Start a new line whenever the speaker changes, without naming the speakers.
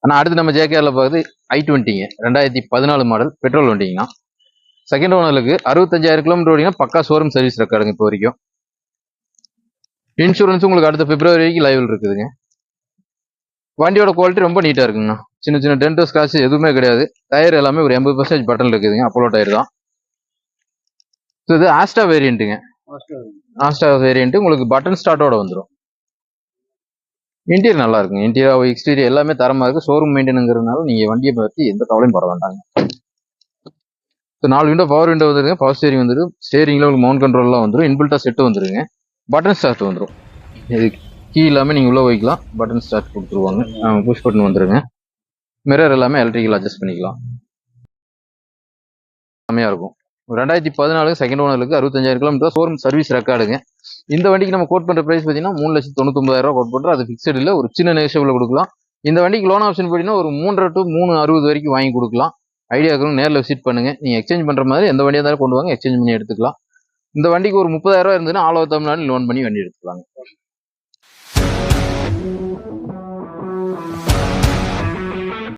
ஆனால் அடுத்து நம்ம ஜேகேஆர்ல பார்க்குறது i20ங்க 2014 மாடல் பெட்ரோல் வண்டிங்கண்ணா. செகண்ட் ஓனருக்கு 65,000 கிலோமீட்டர் ஓடிங்கன்னா பக்கா ஷோரூம் சர்வீஸ் ரெக்கார்டுங்க இப்போ வரைக்கும். இன்சூரன்ஸ் உங்களுக்கு அடுத்த பிப்ரவரி வரைக்கும் லைவில் இருக்குதுங்க. வண்டியோட குவாலிட்டி ரொம்ப நீட்டாக இருக்குங்கண்ணா. சின்ன சின்ன டென்டோ ஸ்கிராட்ச் எதுவுமே கிடையாது. டயர் எல்லாமே ஒரு 80% பட்டன் இருக்குதுங்க. அப்போலோ டயர் தான். ஸோ இது ஆஸ்டா வேரியண்ட்டுங்க. ஆஸ்டா வேரியண்ட் உங்களுக்கு பட்டன் ஸ்டார்ட்டோட வந்துடும். இன்டீரியர் நல்லா இருக்குங்க. இன்டீரியர் எக்ஸ்டீரியர் எல்லாமே தரமாக இருக்குது. ஷோரூம் மெயின்டெனுங்கிறதுனால நீங்கள் வண்டியை பற்றி எந்த கவலையும் பட வேண்டாங்க. ஸோ 4 விண்டோ பவர் விண்டோ வந்துருங்க. பவர் ஸ்டேரிங் வந்துடும். ஸ்டேரிங்கில் உங்களுக்கு மவுண்ட் கண்ட்ரோல்லாம் வந்துடும். இன்பில்ட்டா செட்டு வந்துருங்க. பட்டன் ஸ்டார்ட் வந்துடும். இது கீ இல்லாமல் நீங்கள் உள்ளே வைக்கலாம். பட்டன் ஸ்டார்ட் கொடுத்துருவாங்க. புஷ் பட்டன் வந்துருங்க. மிரர் எல்லாமே எலக்ட்ரிக்கல் அட்ஜஸ்ட் பண்ணிக்கலாம். செம்மையாக இருக்கும். 2014 செகண்ட் ஓனருக்கு 65,000 கிலோமீட்டர் ஷோரூம் சர்வீஸ் ரெக்கார்டுங்க. இந்த வண்டிக்கு நம்ம கோட் பண்ணுற ப்ரைஸ் பார்த்தீங்கன்னா 3,99,000 கோட் பண்ணுறோம். அது ஃபிக்ஸட் இல்லை, ஒரு சின்ன நெகோஷியபிள் கொடுக்கலாம். இந்த வண்டிக்கு லோன் ஆப்ஷன் போட்டிங்கன்னா ஒரு 3.5 to 3.60 வரைக்கும் வாங்கி கொடுக்கலாம். ஐடியா இருக்கிறவங்க நேரில் விசிட் பண்ணுங்க. நீங்கள் எக்ஸ்சேஞ்ச் பண்ணுற மாதிரி எந்த வண்டியாக இருந்தாலும் கொண்டு வாங்க, எக்ஸ்சேஞ்ச் பண்ணி எடுத்துக்கலாம். இந்த வண்டிக்கு ஒரு 30,000 இருந்ததுன்னா ஆல் ஓவர் தமிழ்நாடு லோன் பண்ணி வண்டி எடுத்துக்கலாங்க.